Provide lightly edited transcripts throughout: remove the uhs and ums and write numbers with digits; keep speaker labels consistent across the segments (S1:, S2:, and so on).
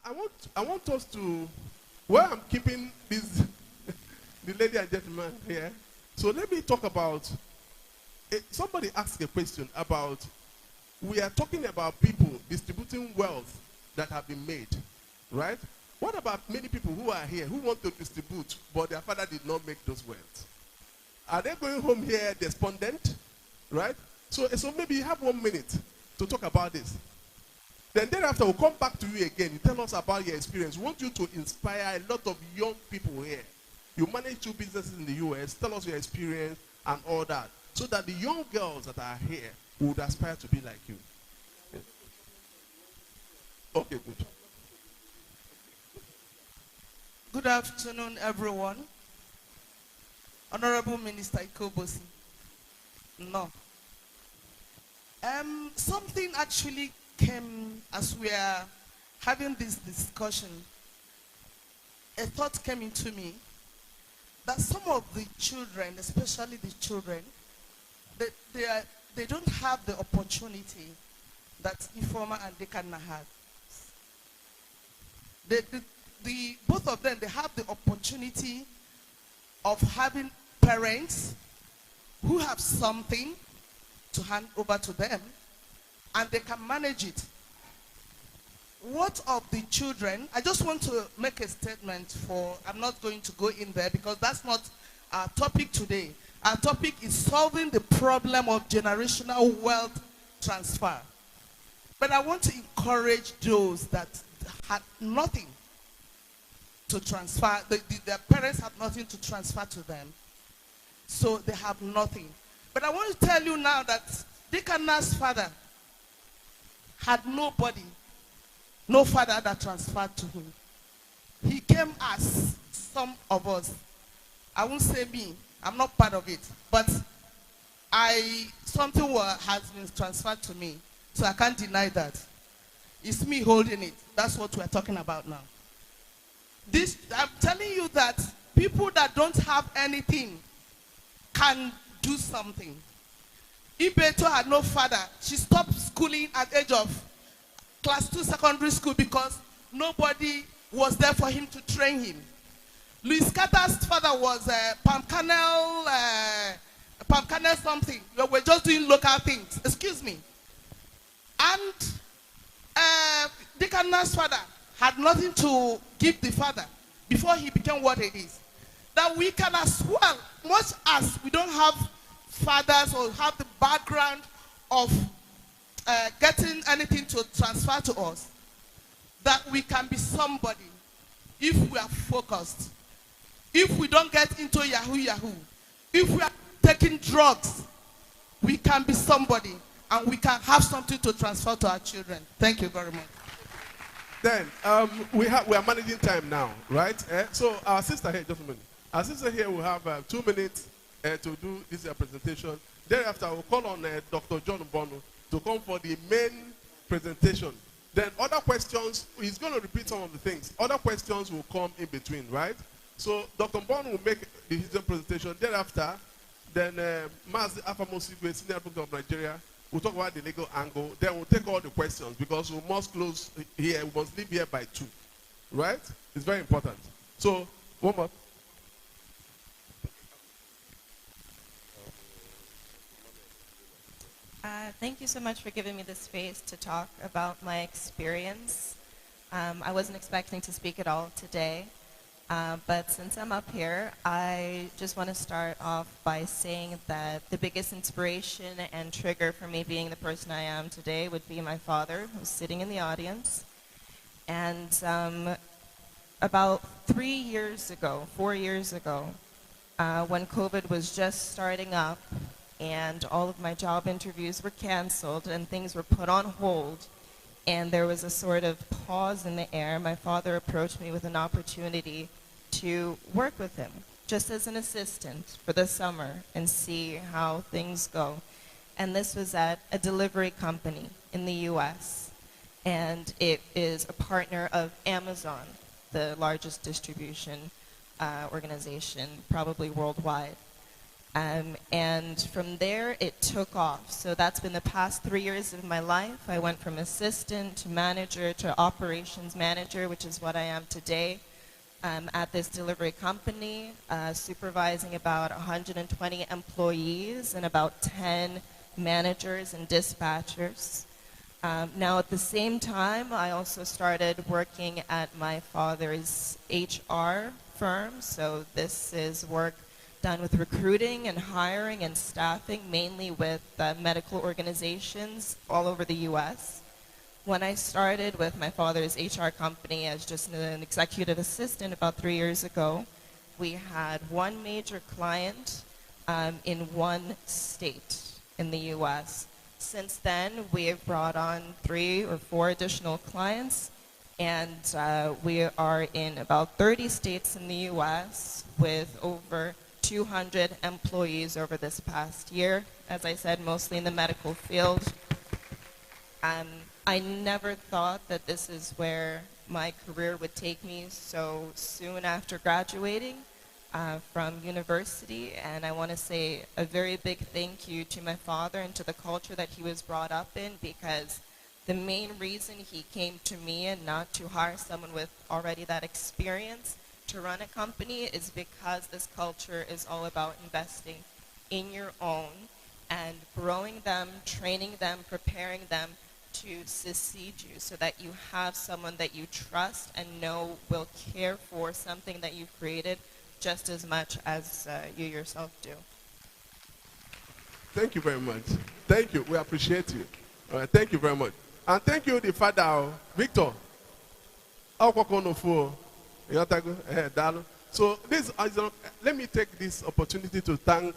S1: I want us to, where I'm keeping this, the lady and gentleman here. So let me talk about, somebody asked a question about, we are talking about people distributing wealth that have been made, right? What about many people who are here who want to distribute, but their father did not make those wealth? Are they going home here despondent, right? So maybe you have 1 minute to talk about this. Then thereafter, we'll come back to you again. You tell us about your experience. We want you to inspire a lot of young people here. You manage 2 businesses in the US. Tell us your experience and all that. So that the young girls that are here would aspire to be like you. Yeah. Okay, good.
S2: Good afternoon, everyone. Honorable Minister Ikobosi. No. Something actually came as we are having this discussion. A thought came into me that some of the children, especially the children, they don't have the opportunity that Ifoma and Dekana had. Both of them, they have the opportunity of having parents who have something to hand over to them, and they can manage it. What of the children? I just want to make a statement I'm not going to go in there because that's not our topic today. Our topic is solving the problem of generational wealth transfer. But I want to encourage those that had nothing to transfer. Their parents have nothing to transfer to them. So they have nothing. But I want to tell you now that Dekana's father had nobody, no father that transferred to him. He came as some of us. I won't say me, I'm not part of it, but something has been transferred to me, so I can't deny that. It's me holding it. That's what we're talking about now. I'm telling you that people that don't have anything can do something. Ibeto had no father. She stopped schooling at age of class 2 secondary school because nobody was there for him to train him. Louis Carter's father was palm kernel something. We're just doing local things. Excuse me. And Dekana's father had nothing to give the father before he became what it is. That we can as well, much as we don't have fathers or have the background of getting anything to transfer to us, that we can be somebody if we are focused. If we don't get into Yahoo, if we are taking drugs, we can be somebody and we can have something to transfer to our children. Thank you very much.
S1: Then we are managing time now, right? So our sister here, just a minute. Our sister here will have 2 minutes to do this presentation. Thereafter, we'll call on Dr. John Bono to come for the main presentation. Then other questions, he's going to repeat some of the things. Other questions will come in between, right? So Dr. Bono will make his presentation. Thereafter, then Mazi Afamosigwe, Senior President of Nigeria, we'll talk about the legal angle. Then we'll take all the questions because we must close here. We must leave here by 2. Right? It's very important. So, one more.
S3: Thank you so much for giving me the space to talk about my experience. I wasn't expecting to speak at all today, but since I'm up here, I just want to start off by saying that the biggest inspiration and trigger for me being the person I am today would be my father, who's sitting in the audience. And about 4 years ago, when COVID was just starting up, and all of my job interviews were canceled and things were put on hold, and there was a sort of pause in the air, my father approached me with an opportunity to work with him, just as an assistant for the summer and see how things go. And this was at a delivery company in the US, and it is a partner of Amazon, the largest distribution organization, probably worldwide. And from there, it took off. So that's been the past 3 years of my life. I went from assistant to manager to operations manager, which is what I am today, at this delivery company, supervising about 120 employees and about 10 managers and dispatchers. Now, at the same time, I also started working at my father's HR firm. So this is work done with recruiting and hiring and staffing, mainly with medical organizations all over the U.S. When I started with my father's HR company as just an executive assistant about 3 years ago, we had one major client in one state in the U.S. Since then, we have brought on 3 or 4 additional clients, and we are in about 30 states in the U.S. with over 200 employees over this past year. As I said, mostly in the medical field. I never thought that this is where my career would take me so soon after graduating from university, and I want to say a very big thank you to my father and to the culture that he was brought up in, because the main reason he came to me and not to hire someone with already that experience to run a company is because this culture is all about investing in your own and growing them, training them, preparing them to succeed you so that you have someone that you trust and know will care for something that you've created just as much as you yourself do.
S1: Thank you very much. Thank you. We appreciate you. All right, thank you very much. And thank you, the father, Victor. So this, let me take this opportunity to thank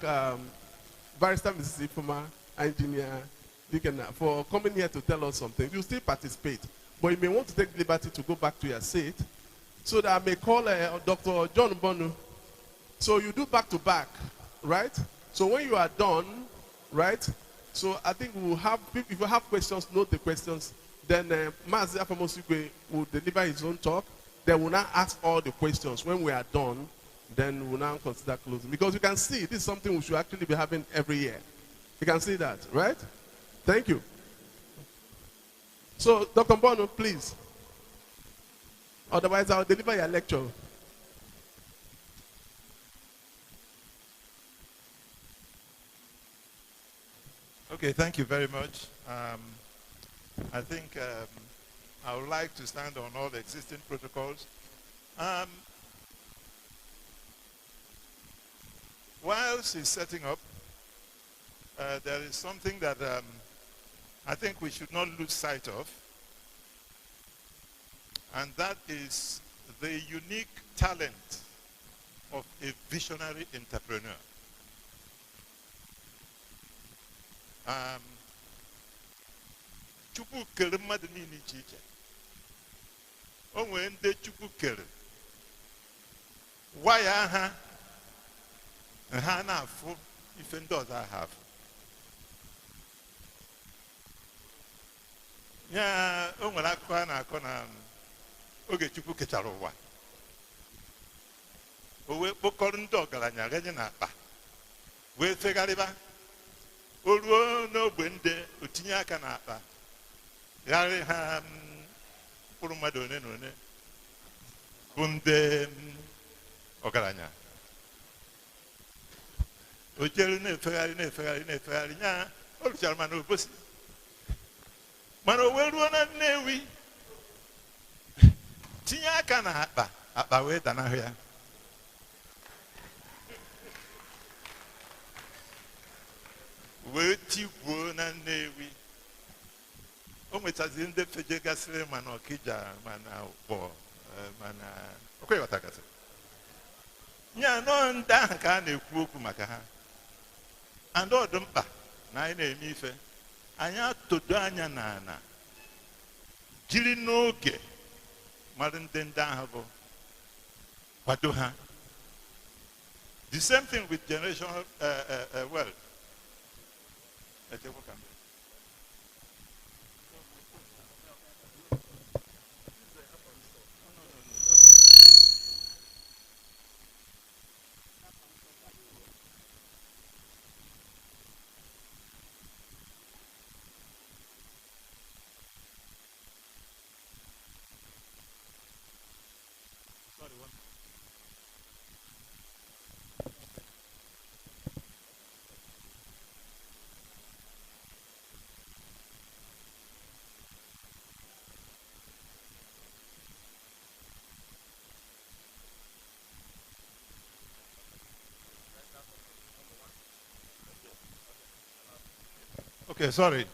S1: Barrister Mrs. Ifuma, engineer, Deacon, for coming here to tell us something. You still participate, but you may want to take liberty to go back to your seat so that I may call Dr. John Bonu. So you do back to back, right? So when you are done, right? So I think we will have, if you have questions, note the questions. Then Mazi Afamosigwe will deliver his own talk. Then we'll now ask all the questions. When we are done, then we'll now consider closing. Because you can see, this is something we should actually be having every year. You can see that, right? Thank you. So, Dr. Bono, please. Otherwise, I'll deliver your lecture.
S4: Okay, thank you very much. I think I would like to stand on all the existing protocols. Whilst he's setting up, there is something that I think we should not lose sight of, and that is the unique talent of a visionary entrepreneur. Chukwu kere mmadụ niile iche iche. O nwere ndị Chukwu kere waya ha na-afụ ife ndị ọzọ aha afụ. Ya o nwere akụkọ a na-akọ na oge Chukwu kechara ụwa, o wee kpokọrọ ndị ọgaranya ganye n'akpa wee fegharịba. O ruo n'ogbe ndị o tinye aka n'akpa gharị ha mkpụrụ mmadụ one na one bụ ndị ọgaranya. O jere na-efegharị nya o ruchara mana Obosi, mana o wee ruo na Nnewi tinye aka n'akpa, akpa wee danahụ ya. Wee tigbuo na Nnewi. O nwetazi ndị fejegasịrị mana Ọkịja mana Ụkpọ mana okweghọtagasị. Nya nọ ndị ahụ ka a na-ekwu okwu maka ha. And ọ dị mkpa na anyị na-eme ife anyị atodo anya n'ana jiri n'oge mmadụ ndị ahụ bụ kwado ha. The same thing with generational wealth. Okay, sorry.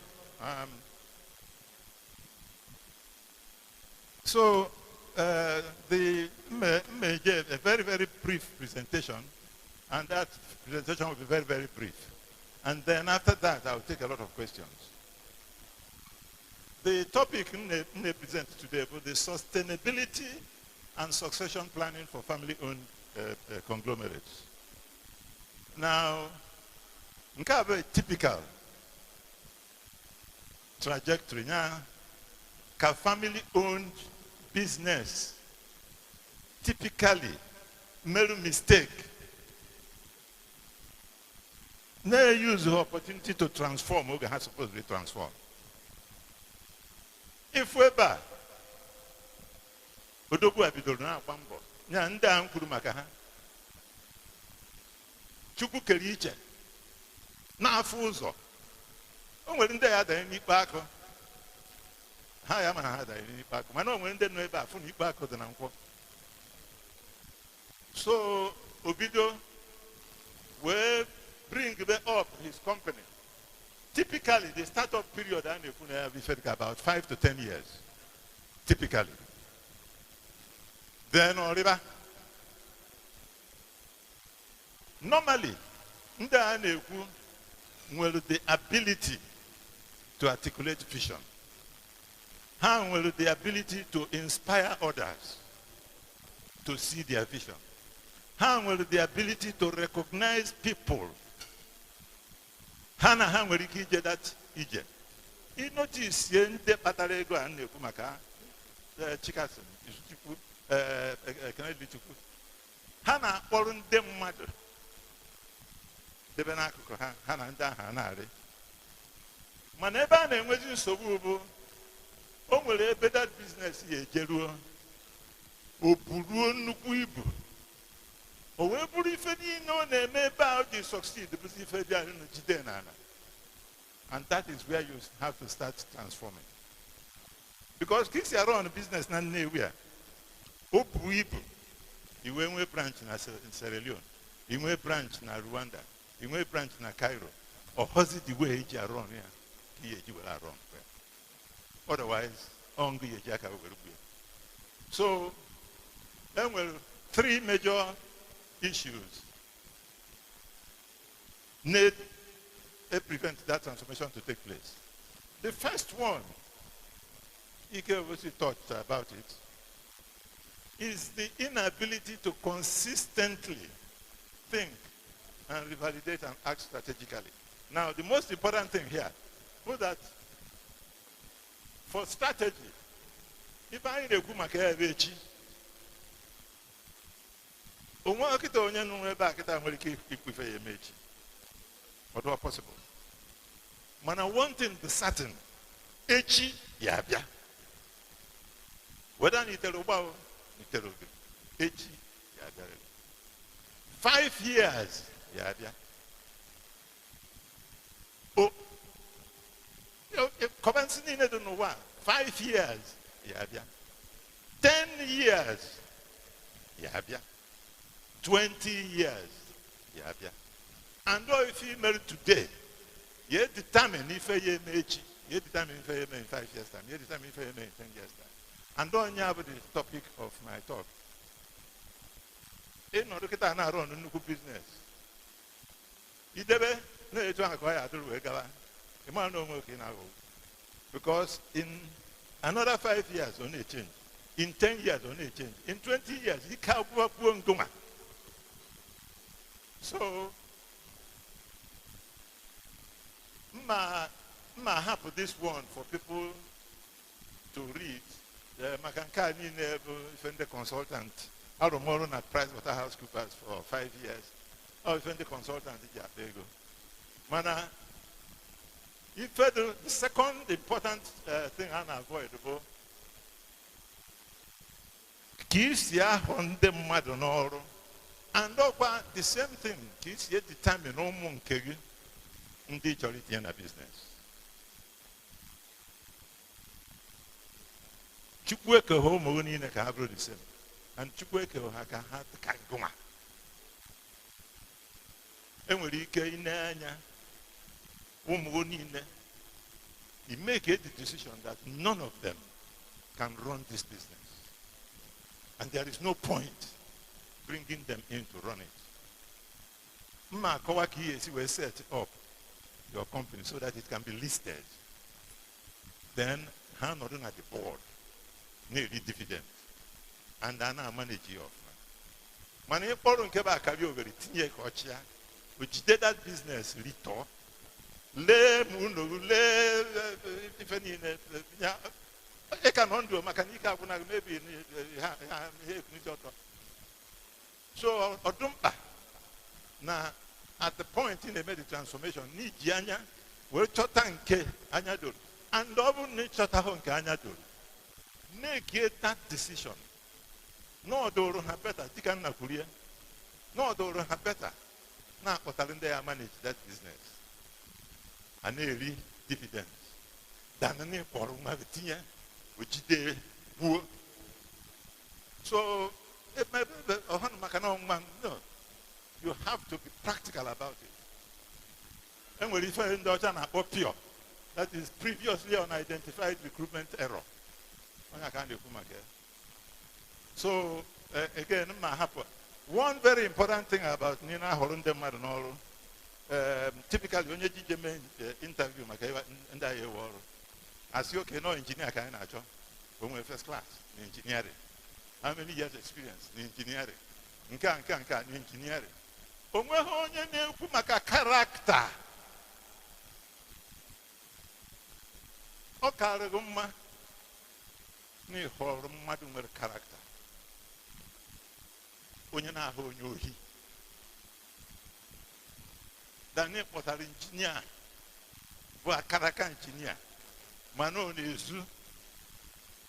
S4: So the may give a very, very brief presentation, and that presentation will be very, very brief. And then after that, I'll take a lot of questions. The topic I present today was the sustainability and succession planning for family-owned conglomerates. Now, we have a typical trajectory. Now, family-owned business typically make a mistake. They use the opportunity to transform what they supposed to be transformed. If we're bad, Odogu abidoro na akwambo. Nya ndị a kwuru maka ha. Chukwu kere iche. Na-afụ ụzọ. O nwere ndị ya danye n'ikpe akụ. Ha ya ma ha danye n'ikpe akụ. Mana o nwere ndị nọ ebe a fụ n'ikpe akụ dị na nkwọ. So Obido will bring up his company. Typically, the startup period is about 5 to 10 years. Typically. Then, normally, the ability to articulate vision. How will the ability to inspire others to see their vision? How will the ability to recognize people? Hana ha nwere ike ije that ije. I notice ye ndị kpatara ego a na-ekwu maka Chikasin, Chukwu, Kennedy Chukwu. Ha na-akpọrọ ndị mmadụ debe n'akụkụ ha, ha na ndị ahụ na-arị. Mana ebe a na-enwezi nsogbu bụ o nwere ebe that business ya ejeruo o buruo nnukwu ibu. O wee bụrụ ife niile ọ na-eme ebe a o ji succeed bụzi ife dị anyị jide n'ala. And that is where you have to start transforming. Because kids are on business na nowhere. O buru ibu. Iwe nwe branch na Sierra Leone. Iwe branch na Rwanda. Iwe branch na Cairo. Or hozi the way eji aron ya. Ki eji wela aron. Otherwise, ongu eji aka werubu. So, there were 3 major issues need to prevent that transformation to take place. The first one, Ike obviously talked about it, is the inability to consistently think and revalidate and act strategically. Now, the most important thing here was that for strategy, if I need a kumakechi, what possible? Mana one thing be certain, echi yabia. Whether you tell about echi yabia. 5 years yabia. Oh, commencing in don't know what. 5 years yabia. 10 years yabia. 20 years. Yeah. And though if you married today, you determine if you may, you determine if you may in 5 years' time, you determine if you may in 10 years' time. And don't you have the topic of my talk? In order to get an around a business. You never know to acquire a man don't work in our because in another 5 years only change. In 10 years only change. In 20 years, you can't work one goma. So, I have this one for people to read. Makanka ni the consultant. I don't know at PricewaterhouseCoopers for 5 years. Or if the consultant there you go. Mana, if the second important thing unavoidable, kiss ya on the madonoro. And over the same thing, kids yet determine no one kegi in the majority in a business. Chukweke home only in a cabro the same. And Chukweke haka hat kaguma. And we in anya umuni he make a decision that none of them can run this business. And there is no point bringing them in to run it. Mma Kawaki will set up your company so that it can be listed. Then, hand on at the board, nearly dividend. And then I manage you off. Man, if you don't care carry over it, which did that business little. Le muno le if any I can undo mechanical maybe so odumpa now at the point in the made the transformation need janya we chota nke anya do and double need chota ho nke anya do make that decision no do ha better tikan na kurie no do ha better na kotalinde ya manage that business and early dividends. Than any forum of it, which they would. So, if my no, you have to be practical about it. And we refer in Dutch and pure. That is previously unidentified recruitment error. So, again, one very important thing about Nina Hollande Marinoro. Typically, when you do interview, as you can know, engineer can when we're first class in engineering. How many years experience in engineering? In engineering. When we're on your character. O Karaguma ni horror madum character. When you're not who you he. Dane potar engineer bo akaraka engineer mano nezu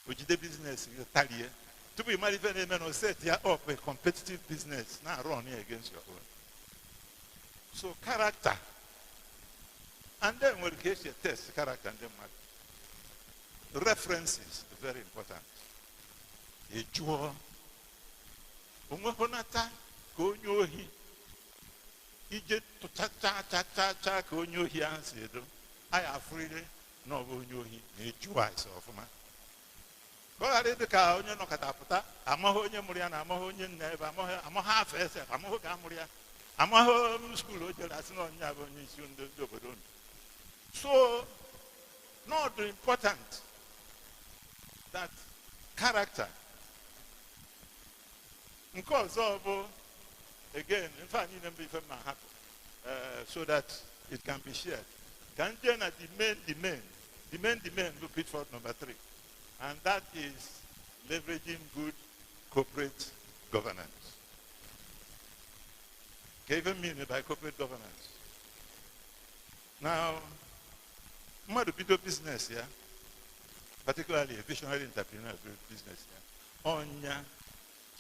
S4: ojide business talie to be married when men set up a competitive business now run against your own. So character, and then when you test character and then references very important. A jewel umahonata go nyohi ije to cha ka onye ohi ahụ si edo anyị afụrịrị na ọ bụ onye ohi na-eju anyị ọfụma ka ọ ghara ịdị ka onye nọkọta pụta amaghị onye mụrụ ya na amaghị onye nna ebe amaghị afọ ese amaghị ka amụrụ ya amaghị skuul o jere asị na onye a bụ onye isi ndị obodo ndụ. So not important that character nke ọzọ bụ again, in fact, you never even happen so that it can be shared. Can you the main will put forth number 3, and that is leveraging good corporate governance. Even mean by corporate governance. Now, madu bido business here, particularly a visionary entrepreneur business here. Onya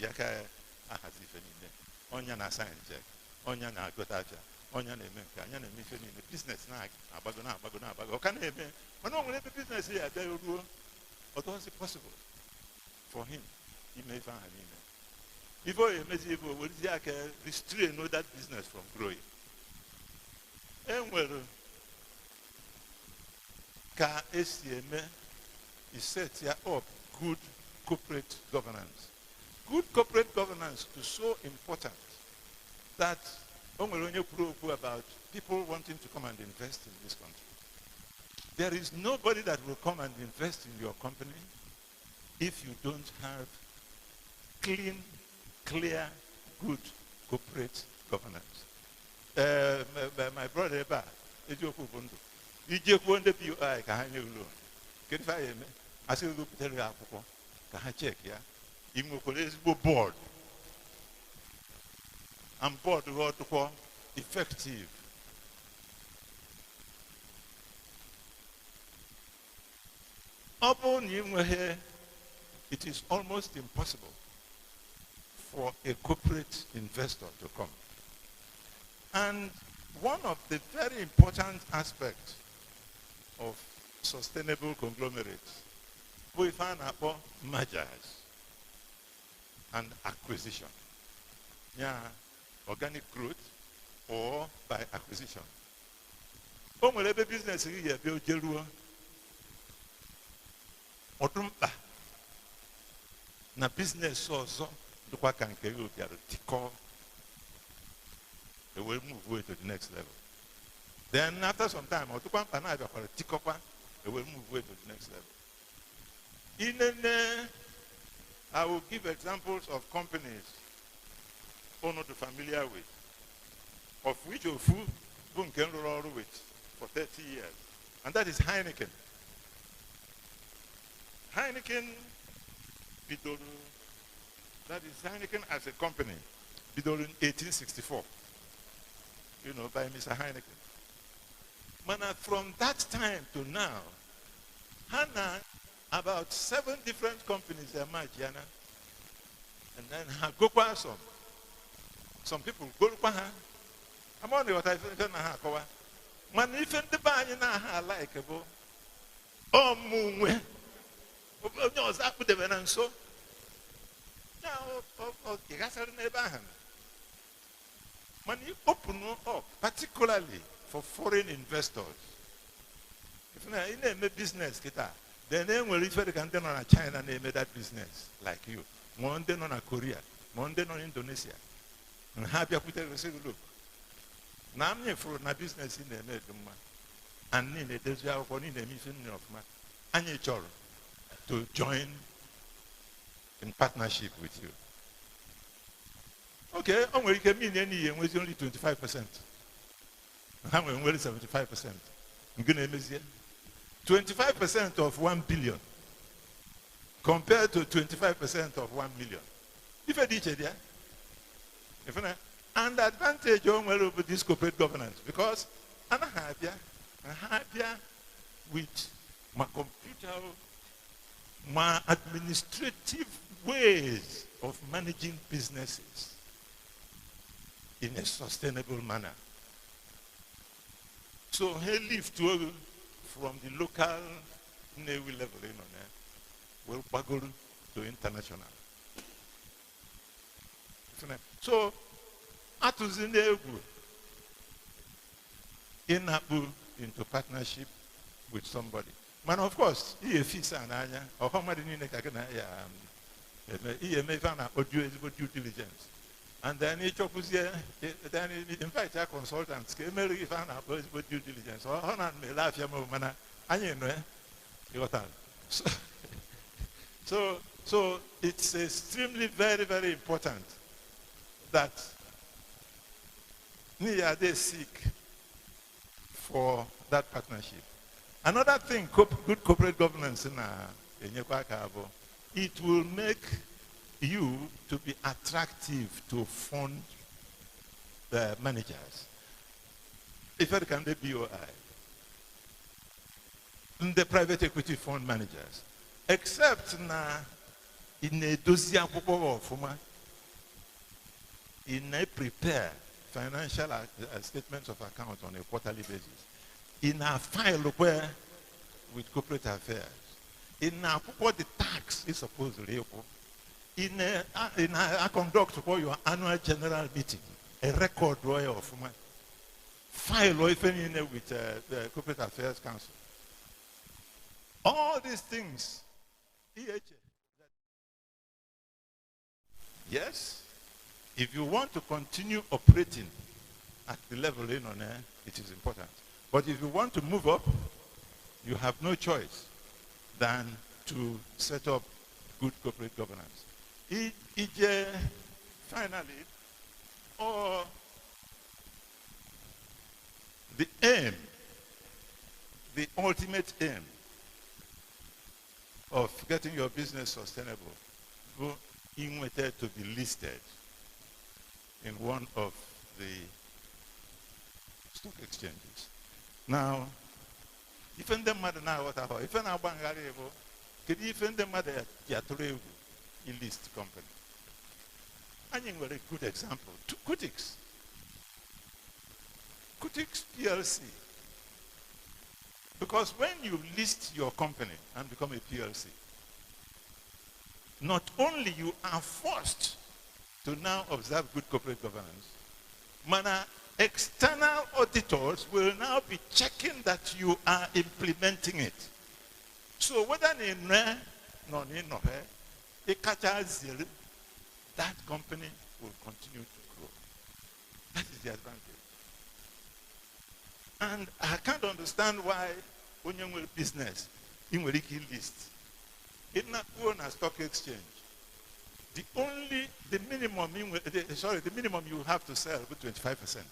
S4: jaka ahazifenine. Onya na sign check, onya na agotafia, onya na eme nke, anya na eme ife niile, business na abago. Ọ ka na-eme, mana o nwere ebe business ya abịa ruo, although it's possible for him ime ife ahụ niile. Ife o emezi ebe o werezi aka restrain that business from growing. Enwere ka esi eme is set ya up good corporate governance. Good corporate governance is so important that about people wanting to come and invest in this country. There is nobody that will come and invest in your company if you don't have clean, clear, good corporate governance. My brother, POI ka ha nye ulo. Kedu fa yeme? Asi go putere akwụkwọ ka ha check ya. Imokole ezigbo board. And board go effective. It is almost impossible for a corporate investor to come. And one of the very important aspects of sustainable conglomerates, we find about mergers and acquisition. Yeah, organic growth or by acquisition. Business Odumba. Na business so dukwa ka nke yo biara tiko. They will move way to the next level. Then after some time, odukwa mpa na biara tikokwa, they will move way to the next level. I will give examples of companies you're not familiar with, of which of who can roll with for 30 years. And that is Heineken. Heineken, that is Heineken as a company, bidoro in 1864, by Mr. Heineken. Mana, from that time to now, Hannah, about 7 different companies emerged, Yana. And then go kwa some people go kwa her. I'm only what I think na ha kowa. Man, if the bany na ha like bo. Oh muwe. No, that could have been so. Now, okay, that's a neighbor. Man, you open up, particularly for foreign investors. If you're in a business, then they will refer to on China and they made that business like you. One day on Korea, one day on Indonesia. And happy to say, look. Now I'm for a business in the made and in the desert for in the mission of man. And you to join in partnership with you. Okay, I'm going to mean any year was only 25%. I'm going to 75%. I'm going to 25% of 1 billion compared to 25% of 1 million. If I did it, and the advantage of this corporate governance, because I'm happier with my computer, my administrative ways of managing businesses in a sustainable manner. So he lived from the local Navy level, will bagel to international. So, Atuzine in Abu into partnership with somebody. Man, of course, he is Fisana, or how many he may find audio due diligence. And then he chose here, then he invites our consultants, came if found out due diligence, or Honan may laugh your mana, and you know, so it's extremely very, very important that they seek for that partnership. Another thing, good corporate governance it will make you to be attractive to fund the managers. If I can, the BOI, the private equity fund managers, except in a dossier in a prepare financial statements of account on a quarterly basis, in a file where with corporate affairs, in what the tax is supposed to be, in a conduct for your annual general meeting, a record of file or even with the corporate affairs council. All these things, yes, if you want to continue operating at the level in on air, it is important. But if you want to move up, you have no choice than to set up good corporate governance. Finally, or the aim, the ultimate aim of getting your business sustainable, go invited to be listed in one of the stock exchanges. Now, if in the matter now what I if I could even the matter list company. I think a good example. Kutix PLC. Because when you list your company and become a PLC, not only you are forced to now observe good corporate governance, external auditors will now be checking that you are implementing it. So whether in no no that company will continue to grow. That is the advantage. And I can't understand why when you will business in a list in a stock exchange, the minimum the minimum you have to sell with 25%.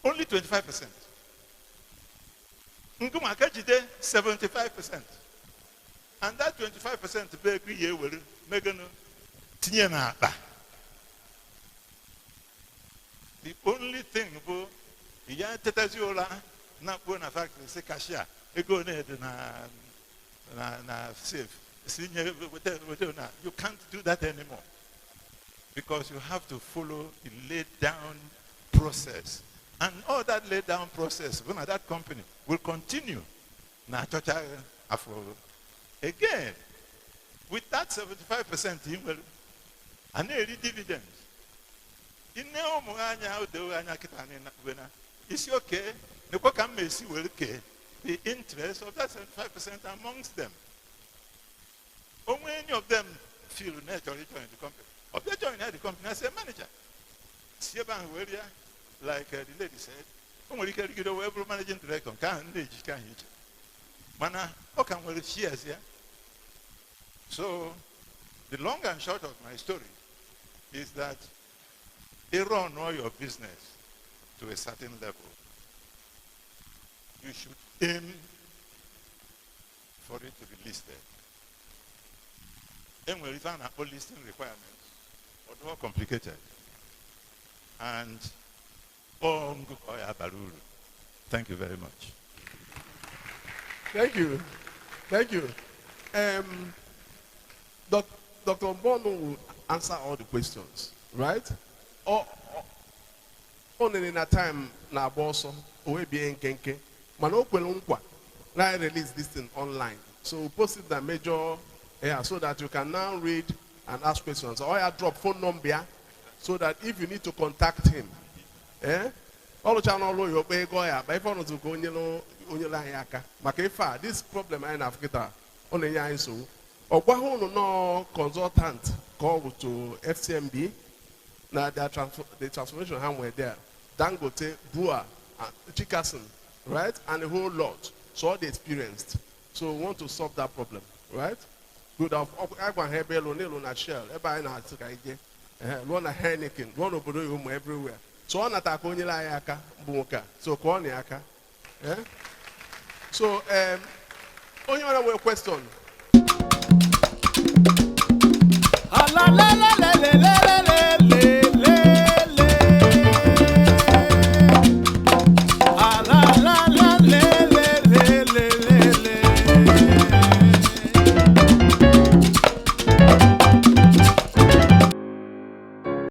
S4: Only 25%. Nkuma kajide 75%. And that 25% be every year will make tinye na akpa. The only thing bo ya tetaziola na po na factory say cashier e go na safe. You can't do that anymore. Because you have to follow the laid down process. And all that laid down process, when that company will continue. Now, again, with that 75% in well, and any dividends. It's okay. The interest of that 75% amongst them. Only any of them feel naturally join the company. Or they join the company as a manager. Like the lady said, every managing director can't. Mana, how can we shares here? So, the long and short of my story is that you run all your business to a certain level. You should aim for it to be listed. Then we find our listing requirements, but more complicated. And thank you very much.
S1: Thank you. Thank you. Dr. Bono will answer all the questions, right? Only in a time na boso we be in kenke. Mano kwelungwa. Now I release this thing online. So post it the major so that you can now read and ask questions. Or I drop phone number so that if you need to contact him, all the channel you pay go ya. But if you want to go this problem in Africa only ya so. Or no consultant called to FCMB. Now the transformation hand were there. Dangote, Bua, Chikasen, right? And a whole lot. So all they experienced. So we want to solve that problem, right? Good of Shell, Heineken, one of everywhere. So on attack only like so call Yaka. So only one question.
S5: La la la la la la.